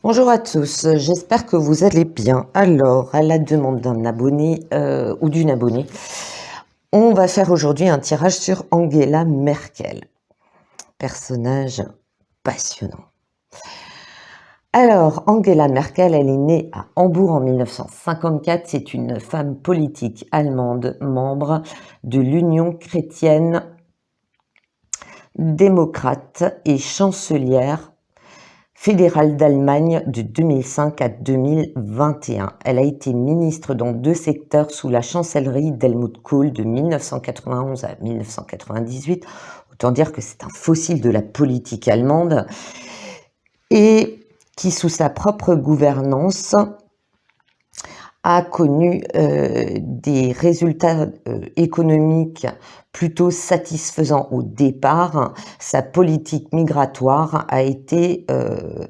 Bonjour à tous, j'espère que vous allez bien. Alors, à la demande d'un abonné ou d'une abonnée, on va faire aujourd'hui un tirage sur Angela Merkel. Personnage passionnant. Alors, Angela Merkel, elle est née à Hambourg en 1954. C'est une femme politique allemande, membre de l'Union chrétienne démocrate et chancelière fédérale d'Allemagne de 2005 à 2021. Elle a été ministre dans 2 secteurs sous la chancellerie d'Helmut Kohl de 1991 à 1998. Autant dire que c'est un fossile de la politique allemande et qui, sous sa propre gouvernance, a connu des résultats économiques plutôt satisfaisants au départ. Sa politique migratoire a été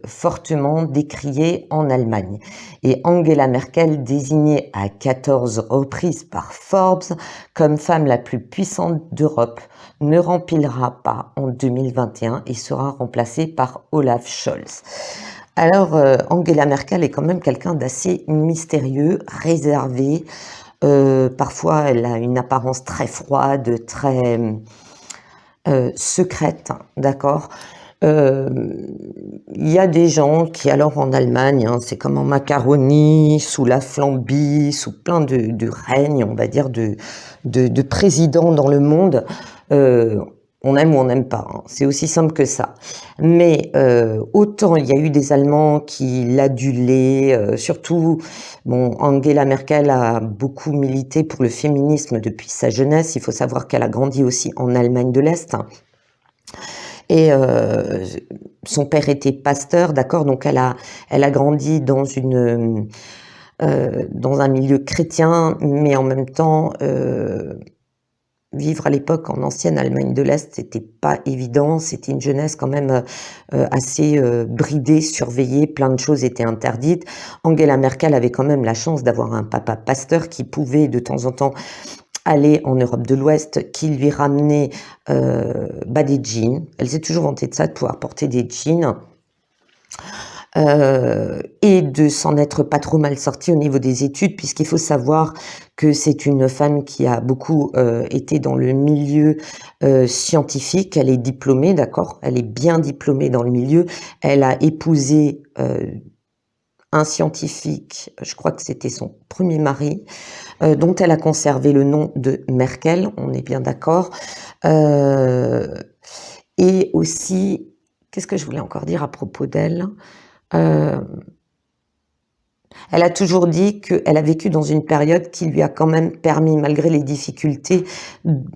fortement décriée en Allemagne. Et Angela Merkel, désignée à 14 reprises par Forbes comme femme la plus puissante d'Europe, ne remplira pas en 2021 et sera remplacée par Olaf Scholz. Alors, Angela Merkel est quand même quelqu'un d'assez mystérieux, réservé. Parfois, elle a une apparence très froide, très secrète, d'accord. Il y a des gens qui, alors en Allemagne, c'est comme en macaroni, sous la flambie, sous plein de règnes, on va dire, de présidents dans le monde. On aime ou on n'aime pas, c'est aussi simple que ça. Mais autant il y a eu des Allemands qui l'adulaient, surtout, bon, Angela Merkel a beaucoup milité pour le féminisme depuis sa jeunesse. Il faut savoir qu'elle a grandi aussi en Allemagne de l'Est. Et son père était pasteur, d'accord, donc elle a grandi dans dans un milieu chrétien, mais en même temps, vivre à l'époque en ancienne Allemagne de l'Est, c'était pas évident. C'était une jeunesse quand même assez bridée, surveillée. Plein de choses étaient interdites. Angela Merkel avait quand même la chance d'avoir un papa pasteur qui pouvait de temps en temps aller en Europe de l'Ouest, qui lui ramenait des jeans. Elle s'est toujours vantée de ça, de pouvoir porter des jeans. Et de s'en être pas trop mal sortie au niveau des études, puisqu'il faut savoir que c'est une femme qui a beaucoup été dans le milieu scientifique. Elle est diplômée, d'accord, elle est bien diplômée dans le milieu. Elle a épousé un scientifique, je crois que c'était son premier mari, dont elle a conservé le nom de Merkel, on est bien d'accord. Et aussi, qu'est-ce que je voulais encore dire à propos d'elle ? Elle a toujours dit qu'elle a vécu dans une période qui lui a quand même permis, malgré les difficultés,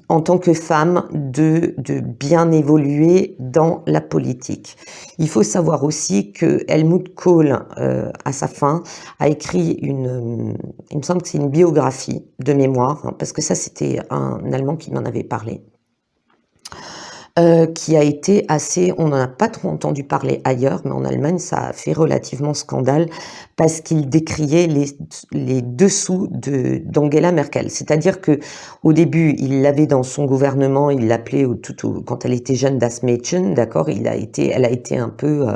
en tant que femme, de bien évoluer dans la politique. Il faut savoir aussi que Helmut Kohl, à sa fin, a écrit il me semble que c'est une biographie de mémoire, hein, parce que ça c'était un Allemand qui m'en avait parlé. Qui a été assez, on n'en a pas trop entendu parler ailleurs, mais en Allemagne, ça a fait relativement scandale parce qu'il décriait les dessous d'Angela Merkel. C'est-à-dire que au début, il l'avait dans son gouvernement, il l'appelait quand elle était jeune Das Mädchen, d'accord, elle a été un peu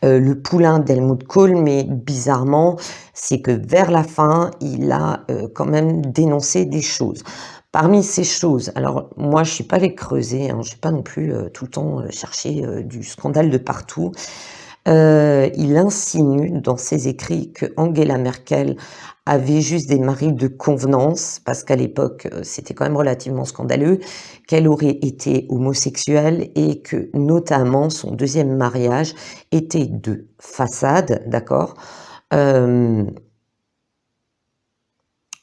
le poulain d'Helmut Kohl, mais bizarrement, c'est que vers la fin, il a quand même dénoncé des choses. Parmi ces choses, alors moi je suis pas allée creuser, je suis pas non plus tout le temps chercher du scandale de partout. Il insinue dans ses écrits que Angela Merkel avait juste des maris de convenance, parce qu'à l'époque c'était quand même relativement scandaleux, qu'elle aurait été homosexuelle et que notamment son deuxième mariage était de façade, d'accord.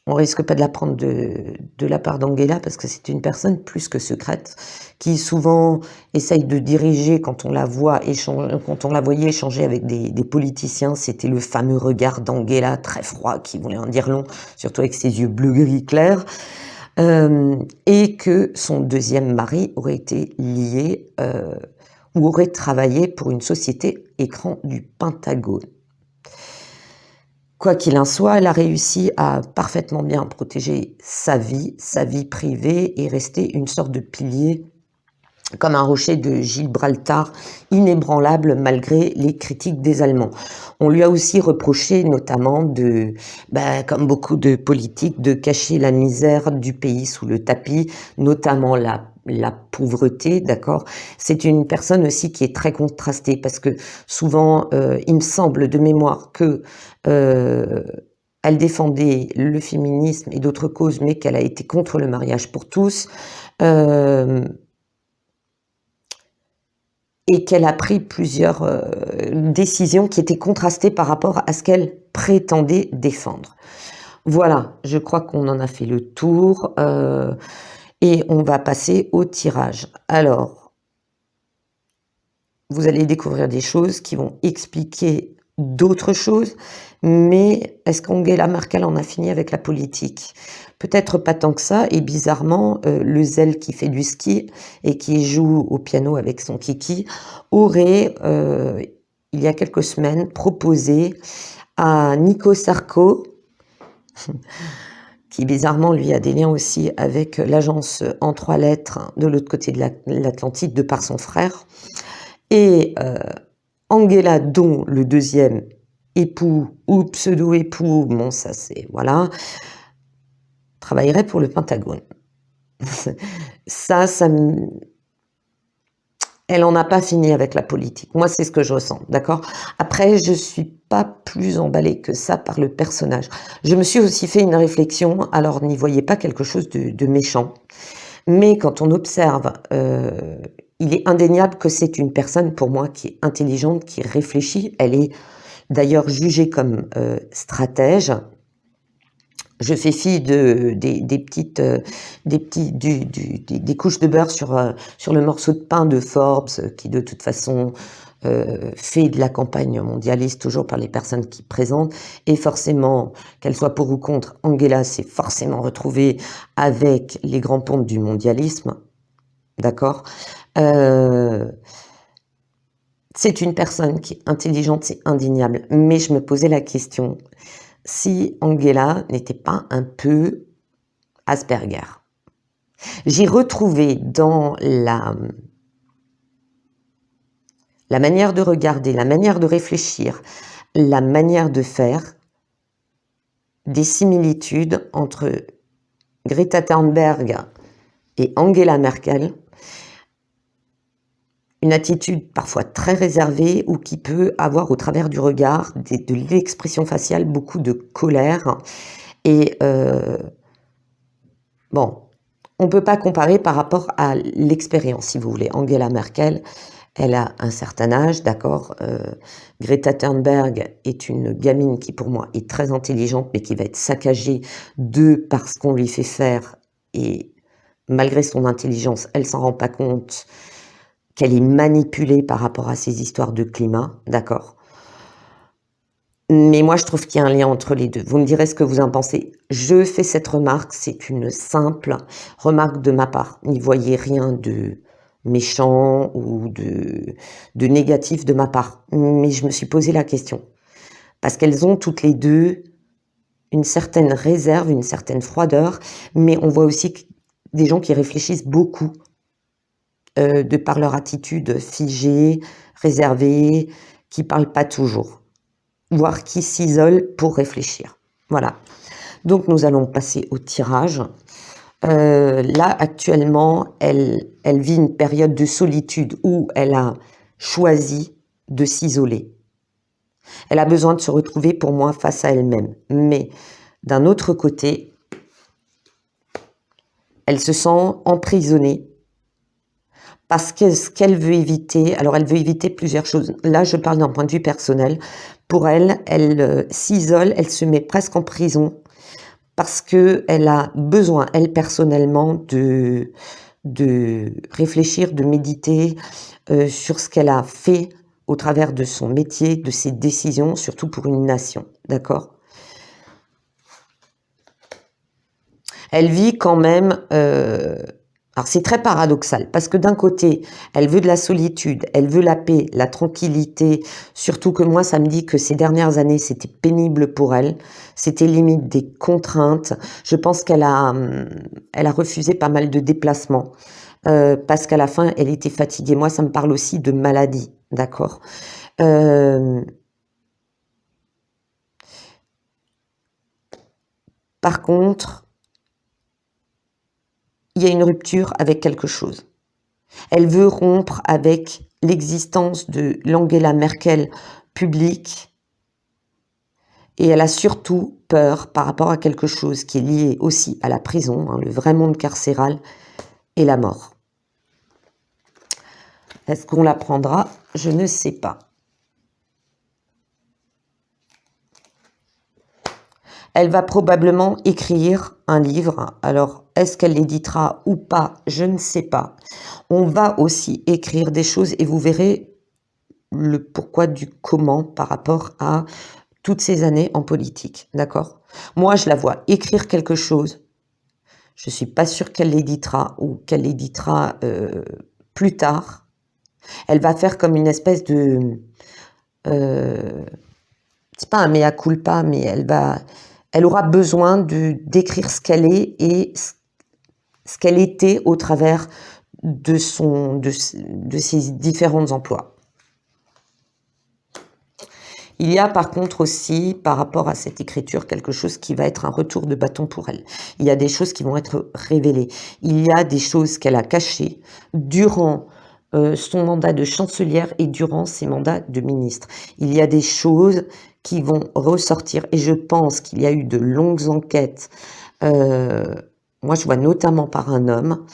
On risque pas de l'apprendre de la part d'Angela parce que c'est une personne plus que secrète qui souvent essaye de diriger quand on la voyait échanger avec des politiciens. C'était le fameux regard d'Angela très froid qui voulait en dire long, surtout avec ses yeux bleu-gris clairs. Et que son deuxième mari aurait été lié ou aurait travaillé pour une société écran du Pentagone. Quoi qu'il en soit, elle a réussi à parfaitement bien protéger sa vie privée et rester une sorte de pilier comme un rocher de Gibraltar inébranlable malgré les critiques des Allemands. On lui a aussi reproché notamment comme beaucoup de politiques, de cacher la misère du pays sous le tapis, notamment la pauvreté, d'accord. C'est une personne aussi qui est très contrastée parce que souvent, il me semble de mémoire que elle défendait le féminisme et d'autres causes, mais qu'elle a été contre le mariage pour tous. Et qu'elle a pris plusieurs décisions qui étaient contrastées par rapport à ce qu'elle prétendait défendre. Voilà, je crois qu'on en a fait le tour et on va passer au tirage. Alors, vous allez découvrir des choses qui vont expliquer d'autres choses, mais est-ce qu'Angela Merkel en a fini avec la politique? Peut-être pas tant que ça, et bizarrement, le zèle qui fait du ski et qui joue au piano avec son kiki aurait, il y a quelques semaines, proposé à Nico Sarko, qui bizarrement lui a des liens aussi avec l'agence en 3 lettres de l'autre côté de l'Atlantique de par son frère, et Angela, dont le deuxième époux ou pseudo-époux, bon ça c'est, voilà, travaillerait pour le Pentagone. Elle en a pas fini avec la politique. Moi, c'est ce que je ressens, d'accord? Après, je suis pas plus emballée que ça par le personnage. Je me suis aussi fait une réflexion, alors n'y voyez pas quelque chose de méchant, mais quand on observe, il est indéniable que c'est une personne, pour moi, qui est intelligente, qui réfléchit. Elle est d'ailleurs jugée comme stratège. Je fais fi des couches de beurre sur le morceau de pain de Forbes, qui de toute façon fait de la campagne mondialiste toujours par les personnes qui présentent, et forcément, qu'elle soit pour ou contre, Angela s'est forcément retrouvée avec les grands pontes du mondialisme, d'accord. C'est une personne qui est intelligente, c'est indéniable, mais je me posais la question si Angela n'était pas un peu Asperger. J'ai retrouvé dans la manière de regarder, la manière de réfléchir, la manière de faire, des similitudes entre Greta Thunberg et Angela Merkel, une attitude parfois très réservée ou qui peut avoir au travers du regard, de l'expression faciale, beaucoup de colère. Et bon, on ne peut pas comparer par rapport à l'expérience, si vous voulez. Angela Merkel, elle a un certain âge, d'accord. Greta Thunberg est une gamine qui, pour moi, est très intelligente, mais qui va être saccagée par ce qu'on lui fait faire. Et malgré son intelligence, elle s'en rend pas compte qu'elle est manipulée par rapport à ces histoires de climat, d'accord. Mais moi, je trouve qu'il y a un lien entre les deux. Vous me direz ce que vous en pensez. Je fais cette remarque, c'est une simple remarque de ma part. N'y voyez rien de méchant ou de négatif de ma part. Mais je me suis posé la question. Parce qu'elles ont toutes les deux une certaine réserve, une certaine froideur, mais on voit aussi des gens qui réfléchissent beaucoup de par leur attitude figée, réservée, qui parlent pas toujours, voire qui s'isolent pour réfléchir. Voilà. Donc nous allons passer au tirage. Là, actuellement, elle vit une période de solitude où elle a choisi de s'isoler. Elle a besoin de se retrouver, pour moi, face à elle-même. Mais d'un autre côté, elle se sent emprisonnée parce que ce qu'elle veut éviter, alors elle veut éviter plusieurs choses. Là, je parle d'un point de vue personnel. Pour elle, elle s'isole, elle se met presque en prison parce qu'elle a besoin, elle personnellement, de réfléchir, de méditer sur ce qu'elle a fait au travers de son métier, de ses décisions, surtout pour une nation, d'accord? Elle vit quand même... alors c'est très paradoxal, parce que d'un côté, elle veut de la solitude, elle veut la paix, la tranquillité, surtout que moi, ça me dit que ces dernières années, c'était pénible pour elle, c'était limite des contraintes. Je pense qu'elle a refusé pas mal de déplacements. parce qu'à la fin, elle était fatiguée. Moi, ça me parle aussi de maladie, d'accord. Par contre, il y a une rupture avec quelque chose. Elle veut rompre avec l'existence de l'Angela Merkel publique et elle a surtout peur par rapport à quelque chose qui est lié aussi à la prison, hein, le vrai monde carcéral et la mort. Est-ce qu'on la prendra? Je ne sais pas. Elle va probablement écrire un livre. Alors, est-ce qu'elle l'éditera ou pas? Je ne sais pas. On va aussi écrire des choses et vous verrez le pourquoi du comment par rapport à toutes ces années en politique. D'accord? Moi, je la vois écrire quelque chose. Je ne suis pas sûre qu'elle l'éditera ou qu'elle l'éditera plus tard. Elle va faire comme une espèce de... c'est pas un mea culpa, mais elle aura besoin d'écrire ce qu'elle est et ce qu'elle était au travers de ses différents emplois. Il y a par contre aussi, par rapport à cette écriture, quelque chose qui va être un retour de bâton pour elle. Il y a des choses qui vont être révélées. Il y a des choses qu'elle a cachées durant son mandat de chancelière et durant ses mandats de ministre. Il y a des choses qui vont ressortir et je pense qu'il y a eu de longues enquêtes. Moi, je vois notamment par un homme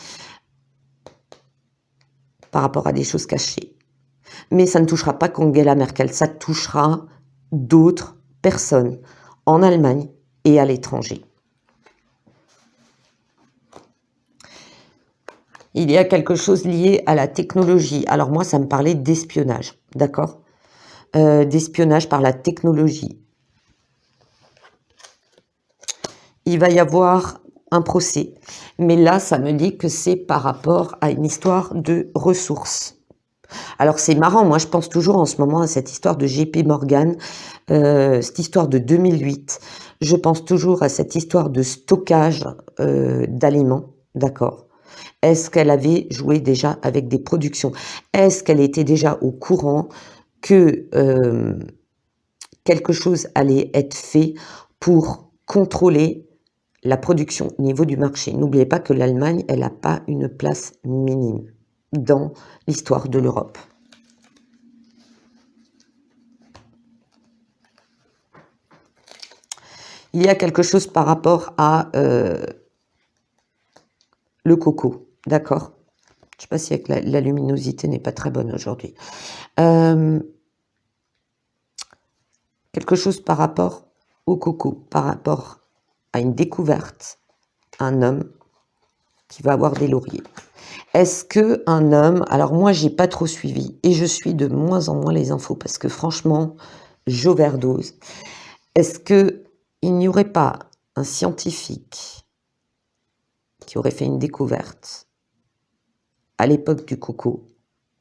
par rapport à des choses cachées. Mais ça ne touchera pas qu'Angela Merkel, ça touchera d'autres personnes en Allemagne et à l'étranger. Il y a quelque chose lié à la technologie. Alors moi, ça me parlait d'espionnage, d'accord? D'espionnage par la technologie. Il va y avoir un procès, mais là, ça me dit que c'est par rapport à une histoire de ressources. Alors c'est marrant, moi je pense toujours en ce moment à cette histoire de JP Morgan, cette histoire de 2008. Je pense toujours à cette histoire de stockage d'aliments, d'accord. Est-ce qu'elle avait joué déjà avec des productions? Est-ce qu'elle était déjà au courant que quelque chose allait être fait pour contrôler la production au niveau du marché? N'oubliez pas que l'Allemagne, elle n'a pas une place minime dans l'histoire de l'Europe. Il y a quelque chose par rapport à le coco, d'accord? Je ne sais pas si avec la luminosité n'est pas très bonne aujourd'hui. Quelque chose par rapport au coco, par rapport à une découverte, un homme qui va avoir des lauriers. Est-ce que un homme, alors moi j'ai pas trop suivi et je suis de moins en moins les infos parce que franchement j'overdose. Est-ce que il n'y aurait pas un scientifique qui aurait fait une découverte à l'époque du coco,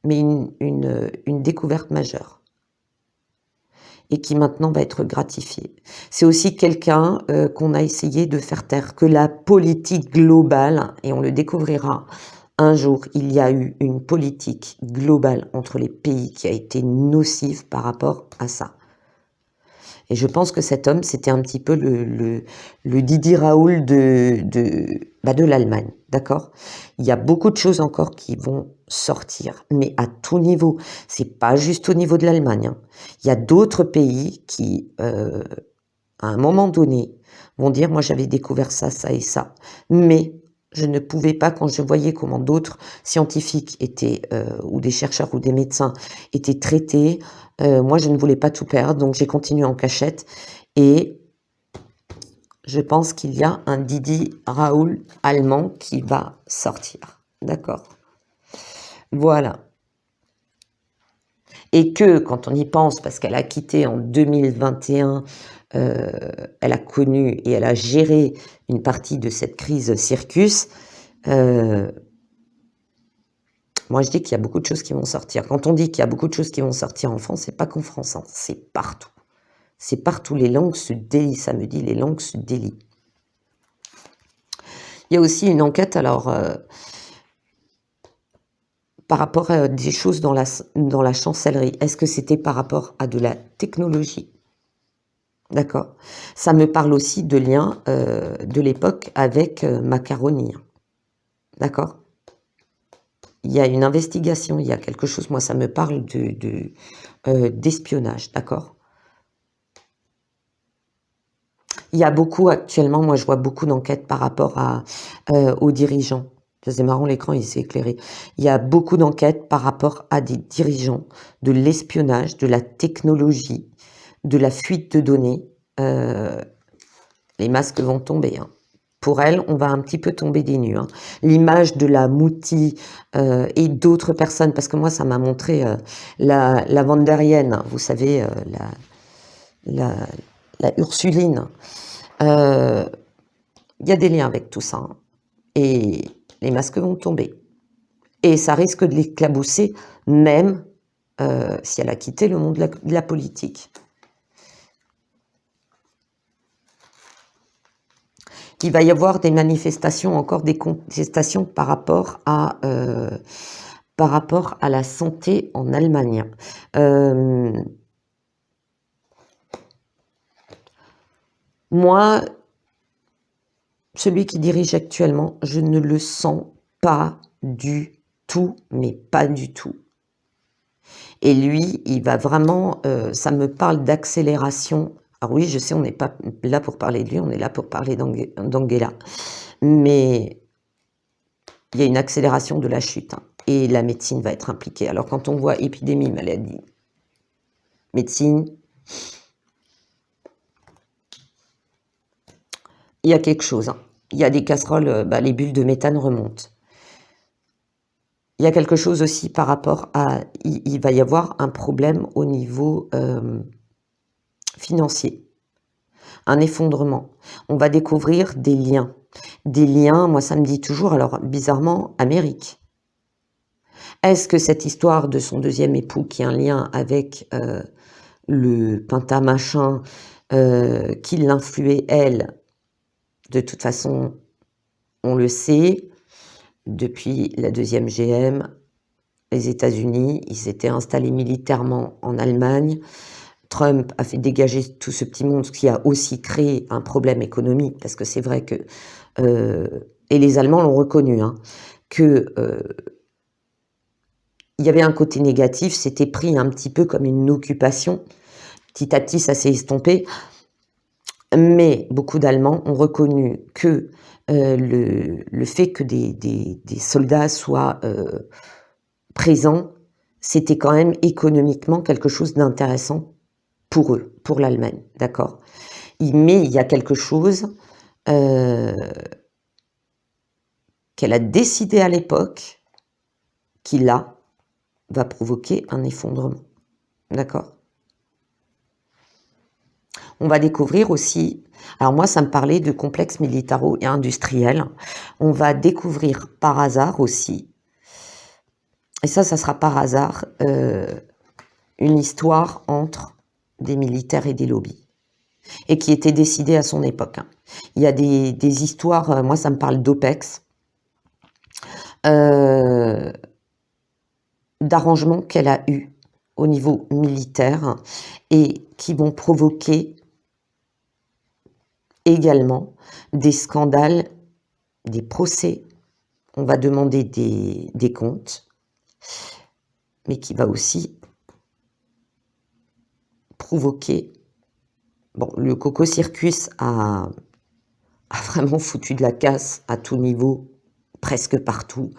mais une découverte majeure et qui maintenant va être gratifié? C'est aussi quelqu'un qu'on a essayé de faire taire, que la politique globale, et on le découvrira un jour, il y a eu une politique globale entre les pays qui a été nocive par rapport à ça. Et je pense que cet homme, c'était un petit peu le Didi Raoult de l'Allemagne, d'accord? Il y a beaucoup de choses encore qui vont sortir, mais à tout niveau. C'est pas juste au niveau de l'Allemagne, hein. Il y a d'autres pays qui, à un moment donné, vont dire, moi j'avais découvert ça, ça et ça. Mais je ne pouvais pas, quand je voyais comment d'autres scientifiques étaient, ou des chercheurs ou des médecins étaient traités, moi je ne voulais pas tout perdre, donc j'ai continué en cachette. Et je pense qu'il y a un Didi Raoult allemand qui va sortir. D'accord? Voilà. Et que, quand on y pense, parce qu'elle a quitté en 2021, elle a connu et elle a géré une partie de cette crise circus, moi je dis qu'il y a beaucoup de choses qui vont sortir. Quand on dit qu'il y a beaucoup de choses qui vont sortir en France, c'est pas qu'en France, hein, c'est partout. C'est partout, les langues se délient, ça me dit, les langues se délient. Il y a aussi une enquête, alors, par rapport à des choses dans la chancellerie. Est-ce que c'était par rapport à de la technologie? D'accord. Ça me parle aussi de liens de l'époque avec Macaroni. D'accord. Il y a une investigation, il y a quelque chose, moi ça me parle d'espionnage, d'accord. Il y a beaucoup actuellement, moi je vois beaucoup d'enquêtes par rapport aux dirigeants. C'est marrant, l'écran il s'est éclairé. Il y a beaucoup d'enquêtes par rapport à des dirigeants, de l'espionnage, de la technologie, de la fuite de données. Les masques vont tomber. Hein. Pour elle, on va un petit peu tomber des nues. Hein. L'image de la Mouti et d'autres personnes, parce que moi, ça m'a montré la Wanderienne, vous savez, la Ursuline. Il y a des liens avec tout ça. Hein. Et les masques vont tomber. Et ça risque de l'éclabousser, même si elle a quitté le monde de la politique. Il va y avoir des manifestations, encore des contestations par rapport à la santé en Allemagne. Moi, celui qui dirige actuellement, je ne le sens pas du tout, mais pas du tout. Et lui, il va vraiment, ça me parle d'accélération. Alors oui, je sais, on n'est pas là pour parler de lui, on est là pour parler d'Angela. Mais il y a une accélération de la chute. Hein, et la médecine va être impliquée. Alors quand on voit épidémie, maladie, médecine, il y a quelque chose. Hein. Il y a des casseroles, les bulles de méthane remontent. Il y a quelque chose aussi par rapport à... Il va y avoir un problème au niveau financier. Un effondrement. On va découvrir des liens. Des liens, moi ça me dit toujours, alors bizarrement, Amérique. Est-ce que cette histoire de son deuxième époux qui a un lien avec le pentamachin qui l'influait, elle, de toute façon, on le sait, depuis la deuxième GM, les États-Unis, ils s'étaient installés militairement en Allemagne. Trump a fait dégager tout ce petit monde, ce qui a aussi créé un problème économique, parce que c'est vrai que, et les Allemands l'ont reconnu, hein, que il y avait un côté négatif, c'était pris un petit peu comme une occupation. Petit à petit, ça s'est estompé. Mais beaucoup d'Allemands ont reconnu que le fait que des soldats soient présents, c'était quand même économiquement quelque chose d'intéressant pour eux, pour l'Allemagne, d'accord. Mais il y a quelque chose qu'elle a décidé à l'époque qui, là, va provoquer un effondrement, d'accord. On va découvrir aussi, alors moi ça me parlait de complexe militaro et industriel, on va découvrir par hasard aussi, et ça sera par hasard, une histoire entre des militaires et des lobbies, et qui était décidée à son époque. Hein. Il y a des histoires, moi ça me parle d'OPEX, d'arrangements qu'elle a eu au niveau militaire et qui vont provoquer également des scandales, des procès. On va demander des comptes, mais qui va aussi provoquer... Bon, le Coco Circus a vraiment foutu de la casse à tout niveau, presque partout.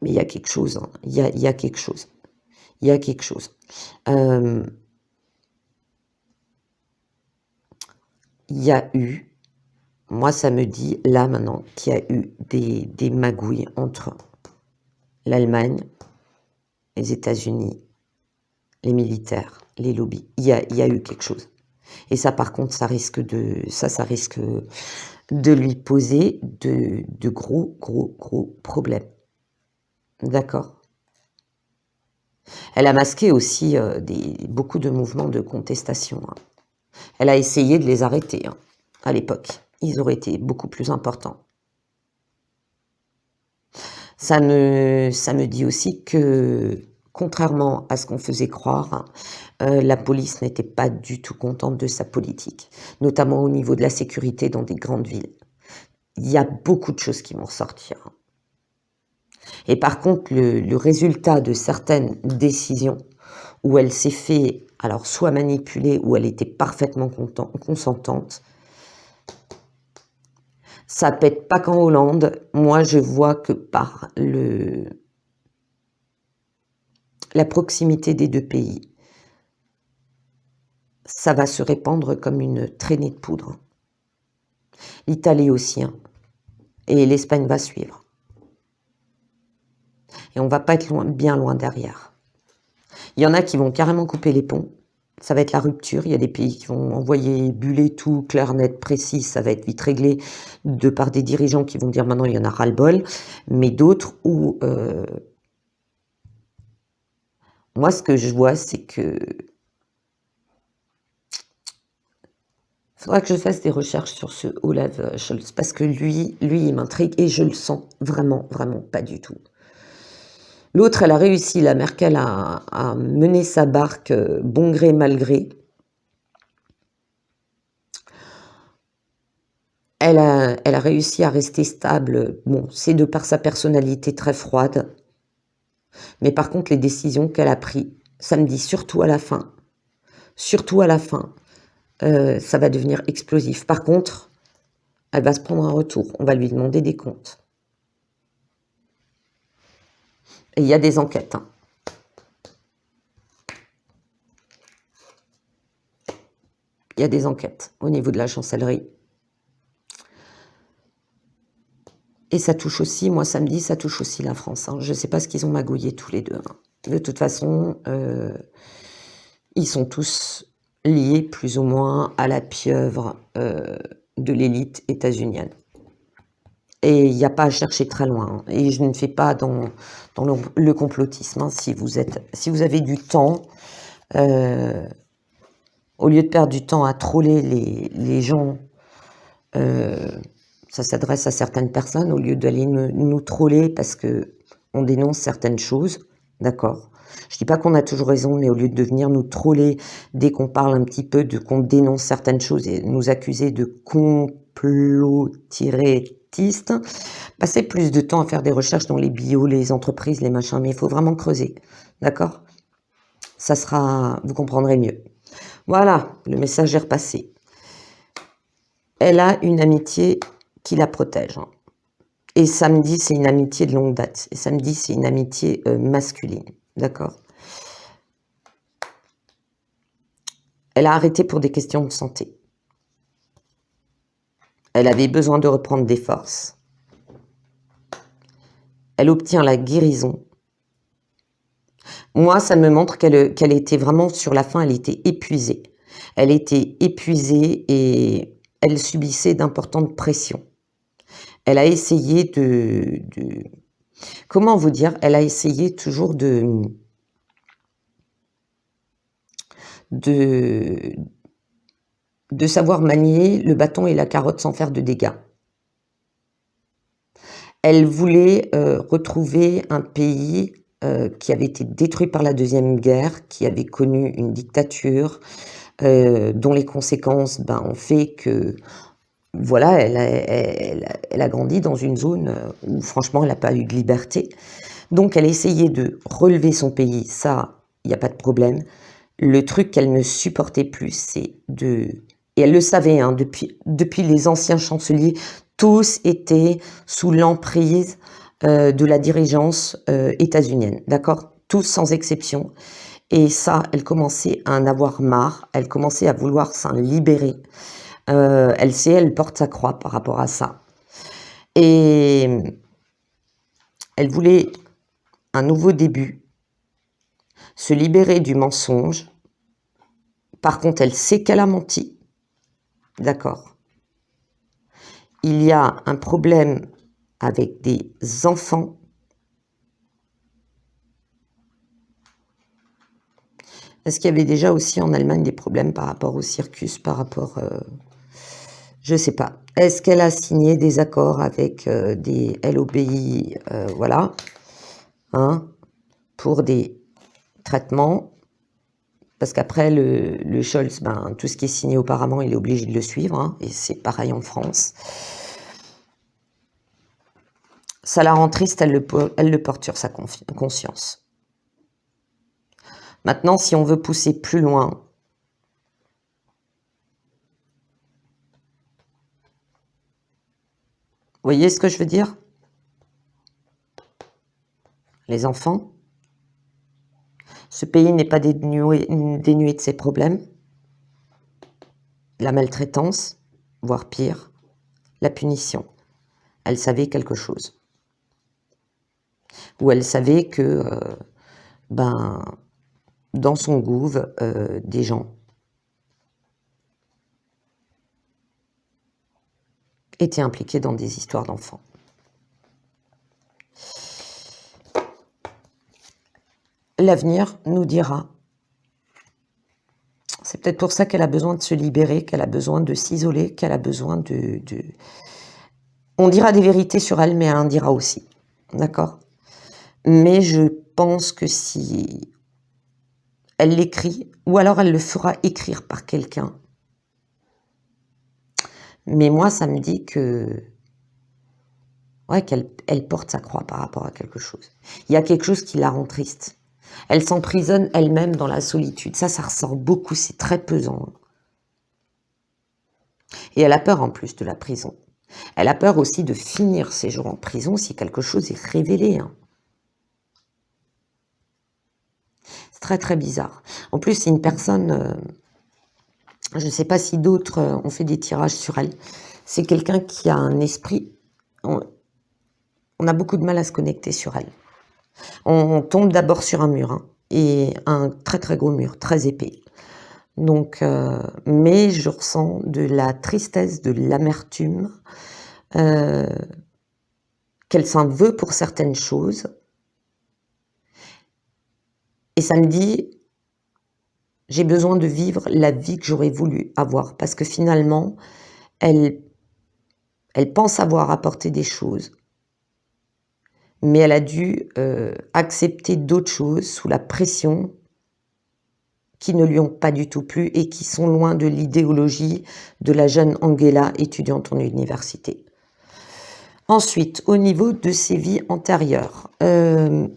Mais il y a quelque chose, hein. Il y a quelque chose. Il y a quelque chose. Il y a eu, moi ça me dit là maintenant, qu'il y a eu des magouilles entre l'Allemagne, les États-Unis, les militaires, les lobbies. Il y a eu quelque chose. Et ça par contre, ça risque de lui poser de gros problèmes. D'accord. Elle a masqué aussi beaucoup de mouvements de contestation. Hein. Elle a essayé de les arrêter hein, à l'époque. Ils auraient été beaucoup plus importants. Ça me dit aussi que, contrairement à ce qu'on faisait croire, la police n'était pas du tout contente de sa politique, notamment au niveau de la sécurité dans des grandes villes. Il y a beaucoup de choses qui vont ressortir. Et par contre, le résultat de certaines décisions où elle s'est fait, alors soit manipuler ou elle était parfaitement consentante, ça pète pas qu'en Hollande. Moi, je vois que par la proximité des deux pays, ça va se répandre comme une traînée de poudre. L'Italie aussi, hein. Et l'Espagne va suivre. Et on va pas être bien loin derrière. Il y en a qui vont carrément couper les ponts. Ça va être la rupture. Il y a des pays qui vont envoyer buller tout, clair, net, précis. Ça va être vite réglé de par des dirigeants qui vont dire maintenant il y en a ras-le-bol. Mais d'autres où... moi, ce que je vois, c'est que... Il faudra que je fasse des recherches sur ce Olaf Scholz, parce que lui, il m'intrigue et je le sens vraiment, vraiment pas du tout. L'autre, elle a réussi, la Merkel, à mener sa barque bon gré, mal gré. Elle a réussi à rester stable. Bon, c'est de par sa personnalité très froide. Mais par contre, les décisions qu'elle a prises, samedi, surtout à la fin, ça va devenir explosif. Par contre, elle va se prendre un retour. On va lui demander des comptes. Et il y a des enquêtes. Hein. Il y a des enquêtes au niveau de la chancellerie. Et ça touche aussi, moi samedi, ça touche aussi la France. Hein. Je ne sais pas ce qu'ils ont magouillé tous les deux. Hein. De toute façon, ils sont tous liés plus ou moins à la pieuvre de l'élite états-unienne. Et il n'y a pas à chercher très loin. Hein. Et je ne fais pas dans le complotisme. Hein. Si vous avez du temps, au lieu de perdre du temps à troller les gens, ça s'adresse à certaines personnes, au lieu d'aller nous troller parce qu'on dénonce certaines choses, d'accord. Je ne dis pas qu'on a toujours raison, mais au lieu de venir nous troller dès qu'on parle un petit peu, qu'on dénonce certaines choses et nous accuser de complotistes, passez plus de temps à faire des recherches dans les bios, les entreprises, les machins, mais il faut vraiment creuser, d'accord. Ça sera, vous comprendrez mieux. Voilà, le message est repassé. Elle a une amitié qui la protège. Et samedi, c'est une amitié de longue date. Et samedi, c'est une amitié masculine. D'accord? Elle a arrêté pour des questions de santé. Elle avait besoin de reprendre des forces. Elle obtient la guérison. Moi, ça me montre qu'elle était vraiment, sur la fin, elle était épuisée. Elle était épuisée et elle subissait d'importantes pressions. Elle a essayé comment vous dire? Elle a essayé toujours de savoir manier le bâton et la carotte sans faire de dégâts. Elle voulait retrouver un pays qui avait été détruit par la Deuxième Guerre, qui avait connu une dictature, dont les conséquences ont fait que... Voilà, elle a grandi dans une zone où franchement elle n'a pas eu de liberté. Donc elle a essayé de relever son pays, ça, il n'y a pas de problème. Le truc qu'elle ne supportait plus, c'est de... Et elle le savait, hein, depuis les anciens chanceliers, tous étaient sous l'emprise de la dirigeance états-unienne, d'accord? Tous sans exception. Et ça, elle commençait à en avoir marre, elle commençait à vouloir s'en libérer. Elle porte sa croix par rapport à ça. Et elle voulait un nouveau début, se libérer du mensonge. Par contre, elle sait qu'elle a menti. D'accord. Il y a un problème avec des enfants. Est-ce qu'il y avait déjà aussi en Allemagne des problèmes par rapport au circus, par rapport... Je sais pas. Est-ce qu'elle a signé des accords avec des LOBI, voilà, hein, pour des traitements? Parce qu'après, le Scholz, ben, tout ce qui est signé auparavant, il est obligé de le suivre, hein, et c'est pareil en France. Ça la rend triste, elle le porte sur sa conscience. Maintenant, si on veut pousser plus loin, vous voyez ce que je veux dire? Les enfants, ce pays n'est pas dénué de ses problèmes. La maltraitance, voire pire, la punition. Elle savait quelque chose. Ou elle savait que, ben, dans son gouve, des gens étaient impliqués dans des histoires d'enfants. L'avenir nous dira. C'est peut-être pour ça qu'elle a besoin de se libérer, qu'elle a besoin de s'isoler, qu'elle a besoin de... On dira des vérités sur elle, mais elle en dira aussi. D'accord? Mais je pense que si elle l'écrit, ou alors elle le fera écrire par quelqu'un. Mais moi, ça me dit que... Ouais, qu'elle porte sa croix par rapport à quelque chose. Il y a quelque chose qui la rend triste. Elle s'emprisonne elle-même dans la solitude. Ça ressort beaucoup, c'est très pesant. Et elle a peur en plus de la prison. Elle a peur aussi de finir ses jours en prison si quelque chose est révélé. C'est très très bizarre. En plus, c'est une personne, je ne sais pas si d'autres ont fait des tirages sur elle. C'est quelqu'un qui a un esprit... On a beaucoup de mal à se connecter sur elle. On tombe d'abord sur un mur, hein, et un très très gros mur, très épais. Donc, mais je ressens de la tristesse, de l'amertume, qu'elle s'en veut pour certaines choses. Et ça me dit, j'ai besoin de vivre la vie que j'aurais voulu avoir. Parce que finalement, elle pense avoir apporté des choses. Mais elle a dû accepter d'autres choses sous la pression qui ne lui ont pas du tout plu et qui sont loin de l'idéologie de la jeune Angela, étudiante en université. Ensuite, au niveau de ses vies antérieures, elle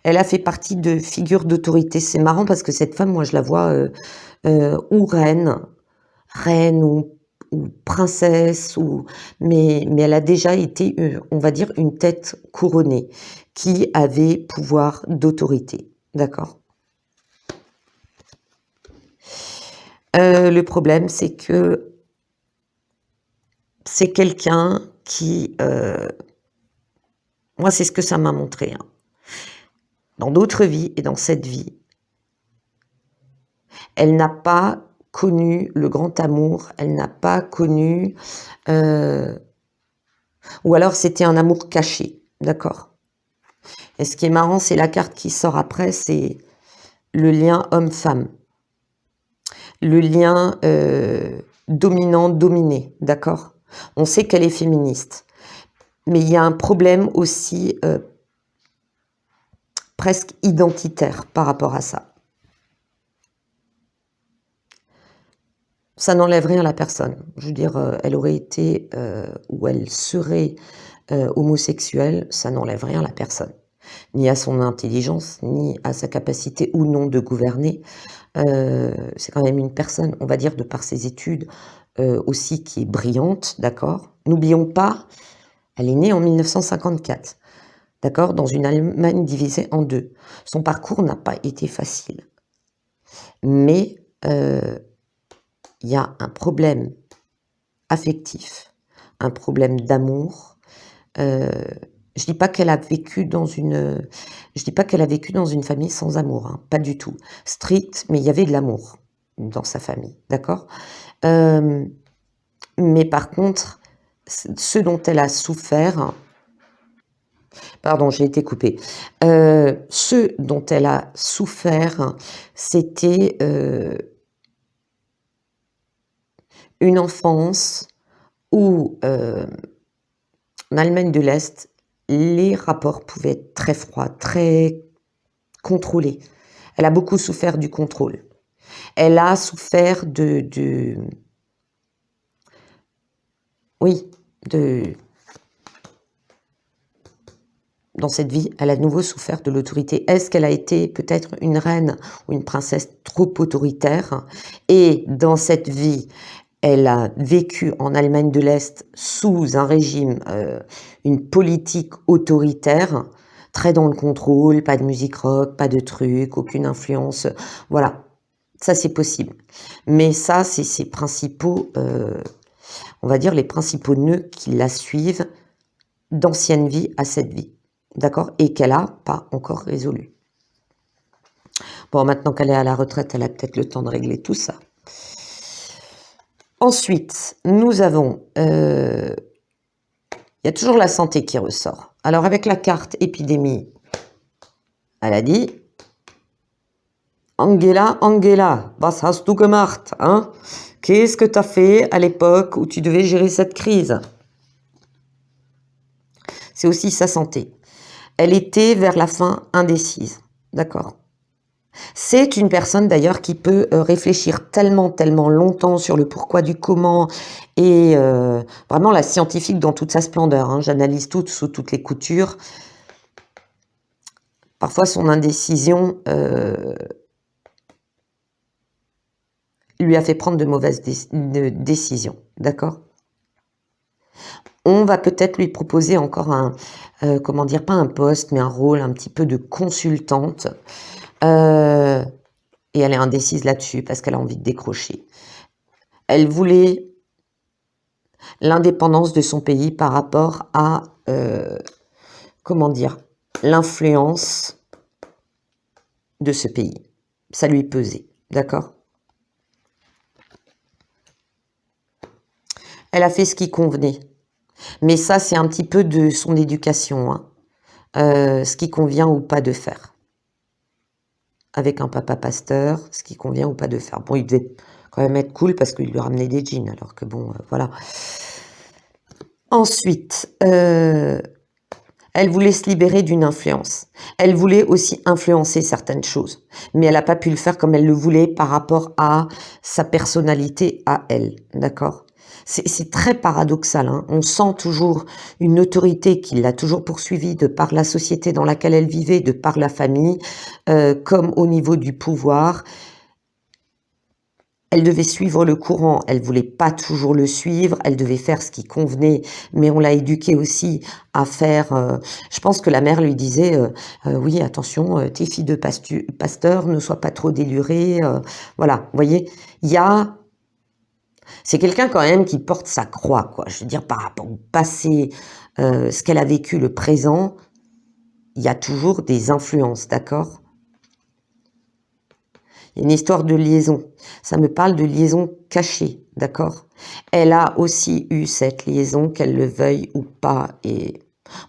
a fait partie de figures d'autorité. C'est marrant parce que cette femme, moi je la vois ou reine ou princesse, mais elle a déjà été, on va dire, une tête couronnée qui avait pouvoir d'autorité. D'accord ? Le problème, c'est que c'est quelqu'un qui... moi, c'est ce que ça m'a montré. Hein. Dans d'autres vies et dans cette vie, elle n'a pas connu le grand amour, elle n'a pas connu... ou alors, c'était un amour caché, d'accord ? Et ce qui est marrant, c'est la carte qui sort après, c'est le lien homme-femme. Le lien dominant-dominé, d'accord ? On sait qu'elle est féministe. Mais il y a un problème aussi presque identitaire par rapport à ça. Ça n'enlève rien à la personne. Je veux dire, elle aurait été ou elle serait homosexuelle, ça n'enlève rien à la personne. Ni à son intelligence, ni à sa capacité ou non de gouverner. C'est quand même une personne, on va dire, de par ses études aussi, qui est brillante, d'accord ? N'oublions pas, elle est née en 1954, d'accord ? Dans une Allemagne divisée en deux. Son parcours n'a pas été facile. Mais il y a un problème affectif, un problème d'amour. Je dis pas qu'elle a vécu dans une, je dis pas qu'elle a vécu dans une famille sans amour, hein, pas du tout. Strict, mais il y avait de l'amour dans sa famille, d'accord ? Mais par contre, ce dont elle a souffert, pardon, j'ai été coupée. Ce dont elle a souffert, c'était une enfance où, en Allemagne de l'Est, les rapports pouvaient être très froids, très contrôlés. Elle a beaucoup souffert du contrôle. Elle a souffert oui, dans cette vie, elle a de nouveau souffert de l'autorité. Est-ce qu'elle a été peut-être une reine ou une princesse trop autoritaire? Et dans cette vie, elle a vécu en Allemagne de l'Est sous un régime, une politique autoritaire, très dans le contrôle, pas de musique rock, pas de trucs, aucune influence. Voilà, ça c'est possible. Mais ça, c'est ses principaux, on va dire les principaux nœuds qui la suivent d'ancienne vie à cette vie. D'accord? Et qu'elle n'a pas encore résolu. Bon, maintenant qu'elle est à la retraite, elle a peut-être le temps de régler tout ça. Ensuite, nous avons... il y a toujours la santé qui ressort. Alors, avec la carte épidémie, elle a dit... Angela, was hast du gemacht, hein? Qu'est-ce que tu as fait à l'époque où tu devais gérer cette crise? C'est aussi sa santé. Elle était vers la fin indécise, d'accord. C'est une personne d'ailleurs qui peut réfléchir tellement longtemps sur le pourquoi du comment et vraiment la scientifique dans toute sa splendeur. Hein. J'analyse tout sous toutes les coutures. Parfois son indécision lui a fait prendre de mauvaises décisions, d'accord. On va peut-être lui proposer encore un, comment dire, pas un poste, mais un rôle un petit peu de consultante. Et elle est indécise là-dessus parce qu'elle a envie de décrocher. Elle voulait l'indépendance de son pays par rapport à, comment dire, l'influence de ce pays. Ça lui pesait, d'accord? Elle a fait ce qui convenait. Mais ça, c'est un petit peu de son éducation, hein. Ce qui convient ou pas de faire. Avec un papa pasteur, ce qui convient ou pas de faire. Bon, il devait quand même être cool parce qu'il lui ramenait des jeans, alors que bon, voilà. Ensuite, elle voulait se libérer d'une influence. Elle voulait aussi influencer certaines choses. Mais elle n'a pas pu le faire comme elle le voulait par rapport à sa personnalité à elle, d'accord ? C'est très paradoxal, hein. On sent toujours une autorité qui l'a toujours poursuivie de par la société dans laquelle elle vivait, de par la famille, comme au niveau du pouvoir. Elle devait suivre le courant, elle voulait pas toujours le suivre, elle devait faire ce qui convenait, mais on l'a éduquée aussi à faire... je pense que la mère lui disait oui, attention, tes filles de pasteur, ne sois pas trop délurées. Voilà, vous voyez, il y a... C'est quelqu'un quand même qui porte sa croix, quoi. Je veux dire, par rapport au passé, ce qu'elle a vécu, le présent, il y a toujours des influences, d'accord ? Il y a une histoire de liaison. Ça me parle de liaison cachée, d'accord ? Elle a aussi eu cette liaison, qu'elle le veuille ou pas. Et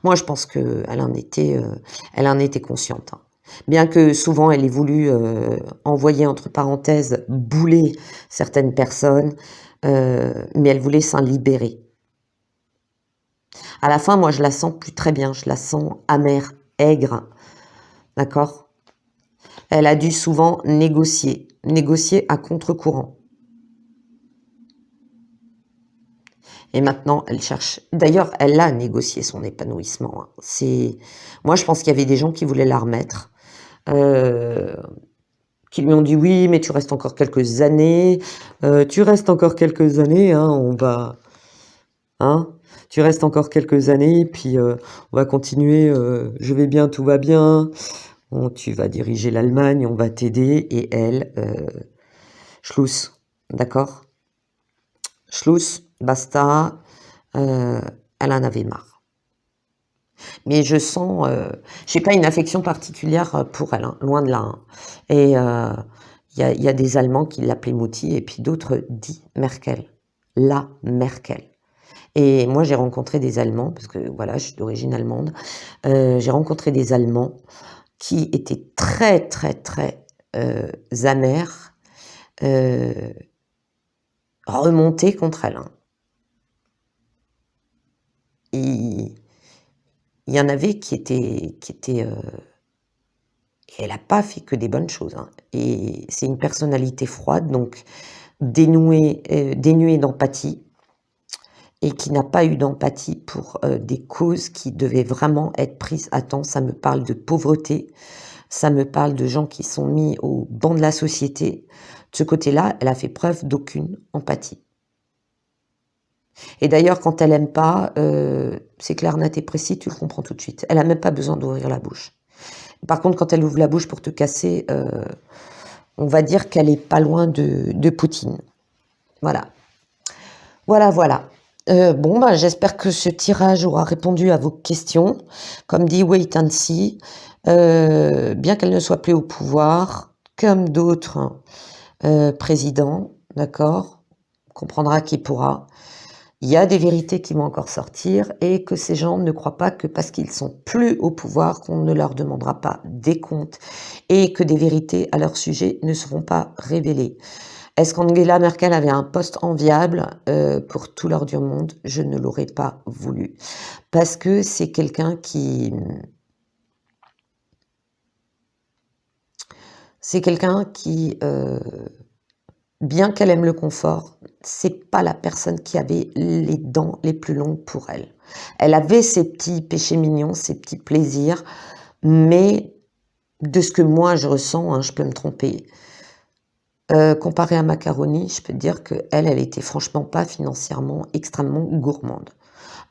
moi, je pense qu'elle en était consciente. Hein. Bien que souvent, elle ait voulu envoyer, entre parenthèses, bouler certaines personnes, mais elle voulait s'en libérer. À la fin, moi, je la sens plus très bien. Je la sens amère, aigre, d'accord ? Elle a dû souvent négocier à contre-courant. Et maintenant, elle cherche... D'ailleurs, elle a négocié son épanouissement. Hein. Moi, je pense qu'il y avait des gens qui voulaient la remettre, qui lui ont dit « Oui, mais tu restes encore quelques années. Hein, on va... Hein, tu restes encore quelques années, puis on va continuer. Je vais bien, tout va bien. » Bon, tu vas diriger l'Allemagne, on va t'aider, et elle, Schluss, d'accord? Schluss, basta, elle en avait marre. Mais je sens, j'ai pas une affection particulière pour elle, hein, loin de là. Hein. Et y a des Allemands qui l'appelaient Mouti, et puis d'autres dit Merkel, la Merkel. Et moi, j'ai rencontré des Allemands, parce que voilà, je suis d'origine allemande, j'ai rencontré des Allemands qui étaient très amers, remonter contre elle, hein. Il y en avait qui étaient et elle n'a pas fait que des bonnes choses, hein, et c'est une personnalité froide, donc dénuée d'empathie, et qui n'a pas eu d'empathie pour, des causes qui devaient vraiment être prises à temps. Ça me parle de pauvreté, ça me parle de gens qui sont mis au banc de la société. De ce côté-là, elle a fait preuve d'aucune empathie. Et d'ailleurs, quand elle aime pas, c'est clair, net et précis, tu le comprends tout de suite. Elle a même pas besoin d'ouvrir la bouche. Par contre, quand elle ouvre la bouche pour te casser, on va dire qu'elle est pas loin de Poutine. Voilà. Voilà, voilà. Bon, bah, j'espère que ce tirage aura répondu à vos questions. Comme dit Wait and See, bien qu'elle ne soit plus au pouvoir, comme d'autres présidents, d'accord, on comprendra qui pourra. Il y a des vérités qui vont encore sortir et que ces gens ne croient pas que parce qu'ils sont plus au pouvoir qu'on ne leur demandera pas des comptes et que des vérités à leur sujet ne seront pas révélées. Est-ce qu'Angela Merkel avait un poste enviable pour tout l'or du monde? Je ne l'aurais pas voulu. Parce que c'est quelqu'un qui... bien qu'elle aime le confort, c'est pas la personne qui avait les dents les plus longues pour elle. Elle avait ses petits péchés mignons, ses petits plaisirs, mais de ce que moi je ressens, hein, je peux me tromper, comparé à Macaroni, je peux te dire qu'elle, elle était franchement pas financièrement extrêmement gourmande.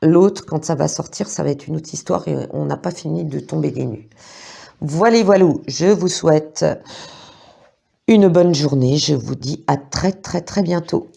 L'autre, quand ça va sortir, ça va être une autre histoire et on n'a pas fini de tomber des nues. Voilà, je vous souhaite une bonne journée. Je vous dis à très très très bientôt.